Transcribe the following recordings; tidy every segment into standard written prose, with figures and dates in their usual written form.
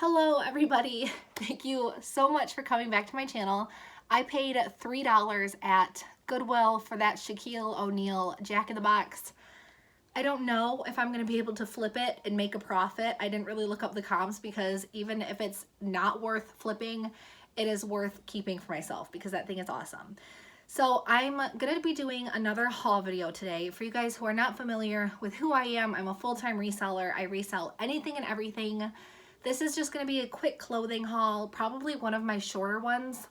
Hello everybody, thank you so much for coming back to my channel. I paid $3 at Goodwill for that Shaquille O'Neal Jack in the Box. I don't know if I'm going to be able to flip it and make a profit. I didn't really look up the comps because even if it's not worth flipping, it is worth keeping for myself because that thing is awesome. So I'm going to be doing another haul video today. For you guys who are not familiar with who I am, I'm a full-time reseller. I resell anything and everything. This is just going to be a quick clothing haul, probably one of my shorter ones.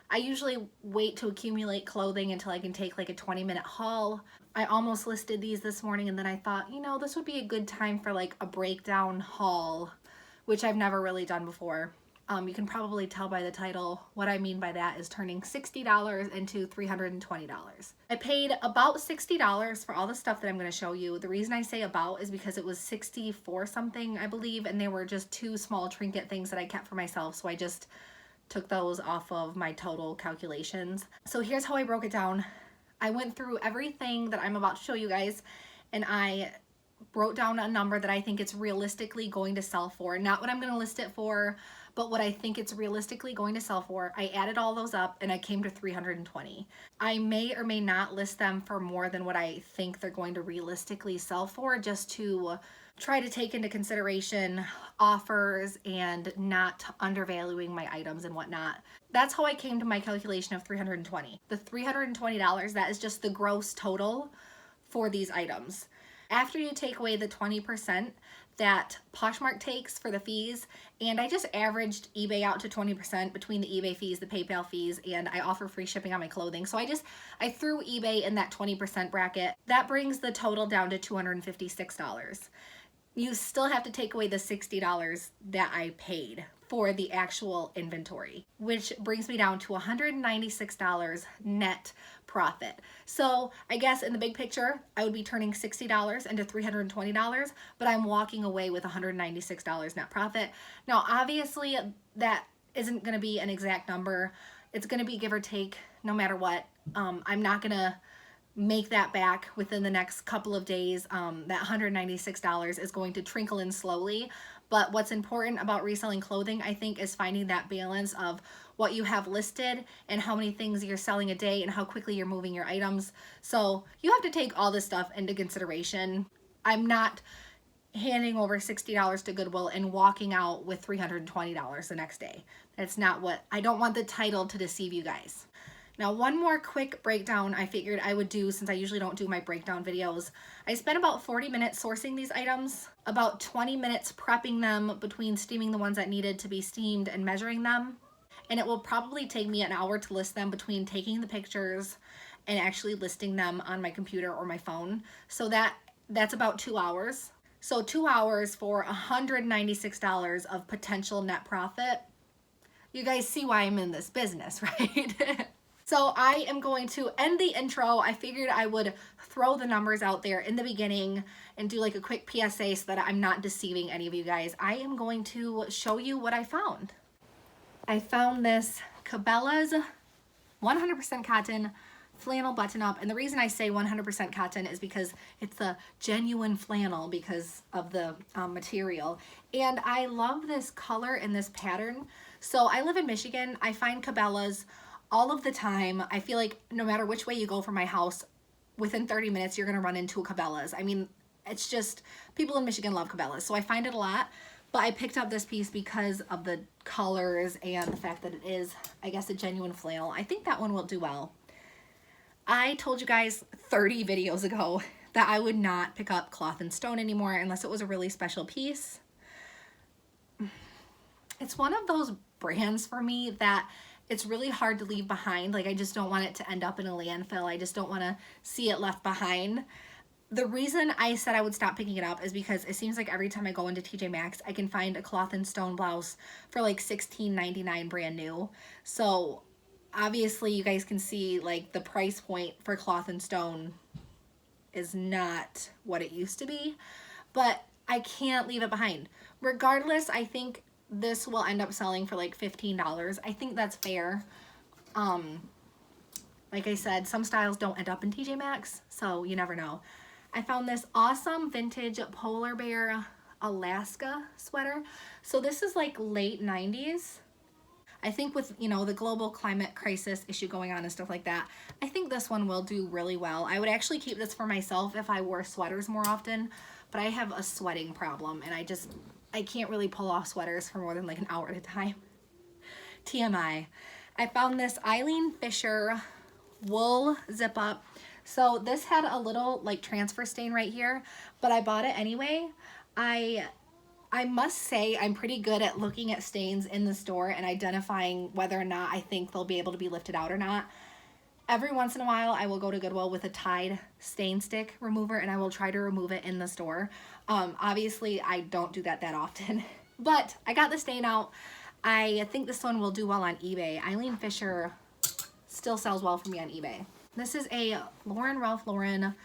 I usually wait to accumulate clothing until I can take like a 20-minute haul. I almost listed these this morning and then I thought, you know, this would be a good time for like a breakdown haul, which I've never really done before. You can probably tell by the title what I mean by that is turning $60 into $320. I paid about $60 for all the stuff that I'm going to show you. The reason I say about is because it was $64 something, I believe, and they were just two small trinket things that I kept for myself, so I just took those off of my total calculations. So here's how I broke it down. I went through everything that I'm about to show you guys, and I wrote down a number that I think it's realistically going to sell for. Not what I'm going to list it for, but what I think it's realistically going to sell for. I added all those up and I came to $320. I may or may not list them for more than what I think they're going to realistically sell for, just to try to take into consideration offers and not undervaluing my items and whatnot. That's how I came to my calculation of $320. The $320, that is just the gross total for these items. After you take away the 20% that Poshmark takes for the fees, and I just averaged eBay out to 20% between the eBay fees, the PayPal fees, and I offer free shipping on my clothing. So I threw eBay in that 20% bracket. That brings the total down to $256. You still have to take away the $60 that I paid for the actual inventory, which brings me down to $196 net profit. So I guess in the big picture, I would be turning $60 into $320, but I'm walking away with $196 net profit. Now, obviously, that isn't going to be an exact number. It's going to be give or take no matter what. I'm not going to make that back within the next couple of days. That $196 is going to trickle in slowly. But what's important about reselling clothing, I think, is finding that balance of what you have listed and how many things you're selling a day and how quickly you're moving your items. So you have to take all this stuff into consideration. I'm not handing over $60 to Goodwill and walking out with $320 the next day. That's not what, I don't want the title to deceive you guys. Now, one more quick breakdown I figured I would do, since I usually don't do my breakdown videos. I spent about 40 minutes sourcing these items, about 20 minutes prepping them between steaming the ones that needed to be steamed and measuring them. And it will probably take me an hour to list them between taking the pictures and actually listing them on my computer or my phone. So that's about 2 hours. So 2 hours for $196 of potential net profit. You guys see why I'm in this business, right? So I am going to end the intro. I figured I would throw the numbers out there in the beginning and do like a quick PSA so that I'm not deceiving any of you guys. I am going to show you what I found. I found this Cabela's 100% cotton flannel button-up, and the reason I say 100% cotton is because it's a genuine flannel because of the material. And I love this color and this pattern. So I live in Michigan. I find Cabela's all of the time. I feel like no matter which way you go from my house, within 30 minutes you're gonna run into a Cabela's. I mean, it's just, people in Michigan love Cabela's, so I find it a lot. But I picked up this piece because of the colors and the fact that it is, I guess, a genuine flannel. I think that one will do well. I told you guys 30 videos ago that I would not pick up Cloth & Stone anymore unless it was a really special piece. It's one of those brands for me that it's really hard to leave behind. Like, I just don't want it to end up in a landfill. I just don't want to see it left behind. The reason I said I would stop picking it up is because it seems like every time I go into TJ Maxx, I can find a Cloth & Stone blouse for like $16.99 brand new. So obviously you guys can see like the price point for Cloth & Stone is not what it used to be, but I can't leave it behind. Regardless, I think this will end up selling for like $15. I think that's fair. Like I said, some styles don't end up in TJ Maxx, so you never know. I found this awesome vintage polar bear Alaska sweater. So this is like late 90s. I think with, you know, the global climate crisis issue going on and stuff like that, I think this one will do really well. I would actually keep this for myself if I wore sweaters more often, but I have a sweating problem and I can't really pull off sweaters for more than like an hour at a time. TMI. I found this Eileen Fisher wool zip up. So this had a little like transfer stain right here, but I bought it anyway. I must say I'm pretty good at looking at stains in the store and identifying whether or not I think they'll be able to be lifted out or not. Every once in a while I will go to Goodwill with a Tide stain stick remover and I will try to remove it in the store. Obviously I don't do that often, but I got the stain out. I think this one will do well on eBay. Eileen Fisher still sells well for me on eBay. This is a Ralph Lauren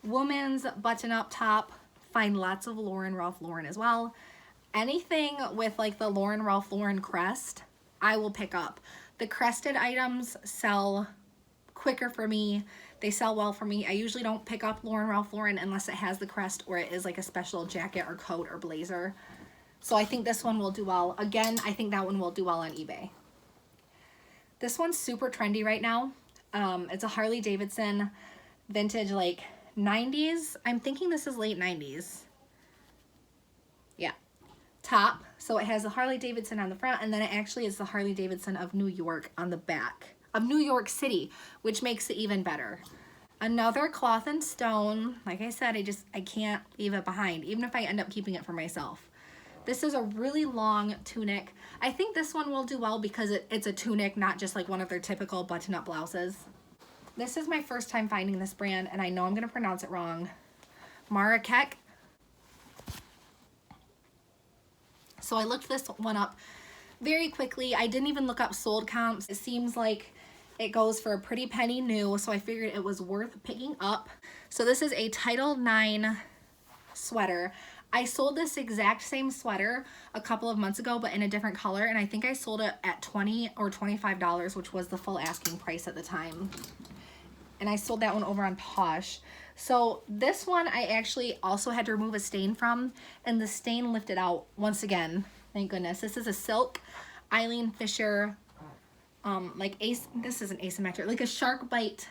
woman's button-up top. Find lots of Ralph Lauren as well. Anything with like the Ralph Lauren crest, I will pick up. The crested items sell quicker for me. They sell well for me. I usually don't pick up Ralph Lauren unless it has the crest or it is like a special jacket or coat or blazer. So I think this one will do well. Again, I think that one will do well on eBay. This one's super trendy right now. It's a Harley Davidson vintage like 90s. I'm thinking this is late 90s. Yeah. Top. So it has the Harley Davidson on the front and then it actually is the Harley Davidson of New York on the back. Of New York City, which makes it even better. Another cloth and stone. Like I said, I can't leave it behind, even if I end up keeping it for myself. This is a really long tunic. I think this one will do well because it's a tunic, not just like one of their typical button-up blouses. This is my first time finding this brand, and I know I'm going to pronounce it wrong. Marakek. So I looked this one up very quickly. I didn't even look up sold comps. It seems like it goes for a pretty penny new, so I figured it was worth picking up. So this is a Title IX sweater. I sold this exact same sweater a couple of months ago, but in a different color, and I think I sold it at $20 or $25, which was the full asking price at the time. And I sold that one over on Posh. So this one I actually also had to remove a stain from, and the stain lifted out once again. Thank goodness. This is a silk Eileen Fisher, this is an asymmetric, like a shark bite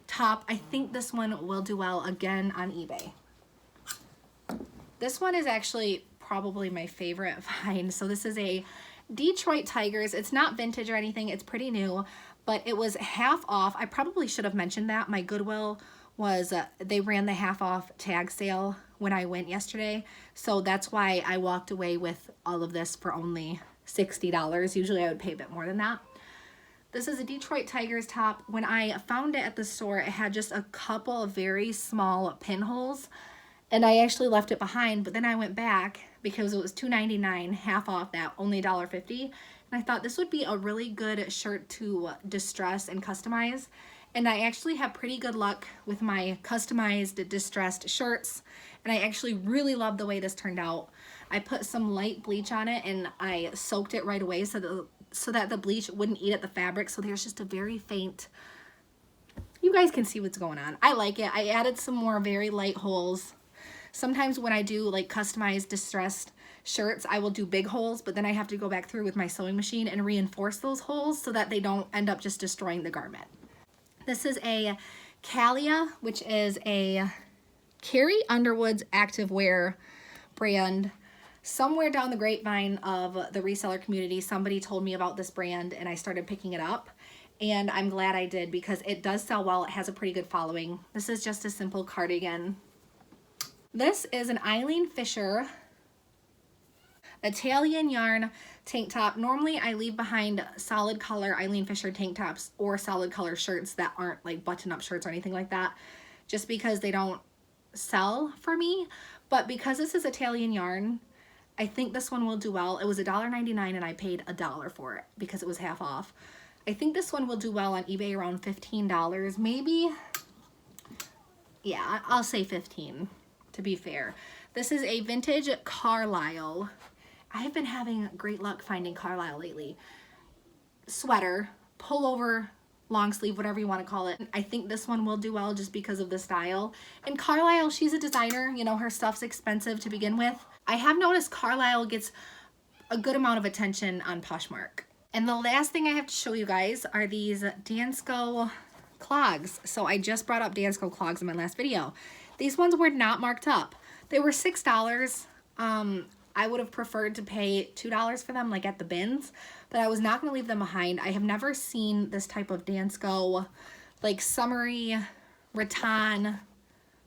top. I think this one will do well again on eBay. This one is actually probably my favorite find. So this is a Detroit Tigers. It's not vintage or anything. It's pretty new, but it was half off. I probably should have mentioned that. My Goodwill was, they ran the half off tag sale when I went yesterday. So that's why I walked away with all of this for only $60. Usually I would pay a bit more than that. This is a Detroit Tigers top. When I found it at the store, it had just a couple of very small pinholes. And I actually left it behind, but then I went back because it was $2.99, half off that, only $1.50. And I thought this would be a really good shirt to distress and customize. And I actually have pretty good luck with my customized distressed shirts. And I actually really love the way this turned out. I put some light bleach on it and I soaked it right away so that the bleach wouldn't eat at the fabric. So there's just a very faint, you guys can see what's going on. I like it. I added some more very light holes. Sometimes when I do like customized distressed shirts, I will do big holes, but then I have to go back through with my sewing machine and reinforce those holes so that they don't end up just destroying the garment. This is a Cabela, which is a Carrie Underwood's activewear brand. Somewhere down the grapevine of the reseller community, somebody told me about this brand and I started picking it up. And I'm glad I did because it does sell well. It has a pretty good following. This is just a simple cardigan. This is an Eileen Fisher Italian yarn tank top. Normally I leave behind solid color Eileen Fisher tank tops or solid color shirts that aren't like button up shirts or anything like that, just because they don't sell for me. But because this is Italian yarn, I think this one will do well. It was $1.99 and I paid $1 for it because it was half off. I think this one will do well on eBay around $15, maybe. Yeah, I'll say 15 to be fair. This is a vintage Carlisle. I have been having great luck finding Carlisle lately. Sweater, pullover long sleeve, whatever you want to call it. I think this one will do well just because of the style. And Carlisle, she's a designer, you know, her stuff's expensive to begin with. I have noticed Carlisle gets a good amount of attention on Poshmark. And the last thing I have to show you guys are these Dansko clogs. So I just brought up Dansko clogs in my last video. These ones were not marked up. They were $6. I would have preferred to pay $2 for them, like at the bins, but I was not going to leave them behind. I have never seen this type of Dansko, like summery rattan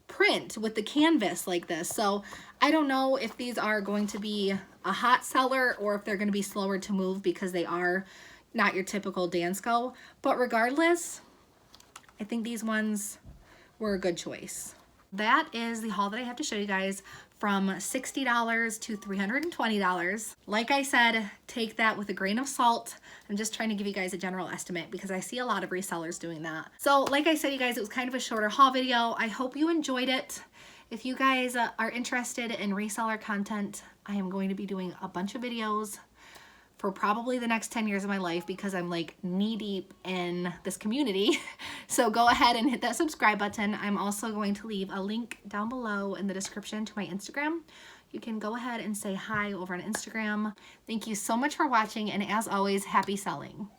print with the canvas like this. So I don't know if these are going to be a hot seller or if they're going to be slower to move because they are not your typical Dansko. But regardless, I think these ones were a good choice. That is the haul that I have to show you guys, from $60 to $320. Like I said, take that with a grain of salt. I'm just trying to give you guys a general estimate because I see a lot of resellers doing that. So like I said, you guys, it was kind of a shorter haul video. I hope you enjoyed it. If you guys are interested in reseller content, I am going to be doing a bunch of videos for probably the next 10 years of my life because I'm like knee deep in this community. So go ahead and hit that subscribe button. I'm also going to leave a link down below in the description to my Instagram. You can go ahead and say hi over on Instagram. Thank you so much for watching, and as always, happy selling.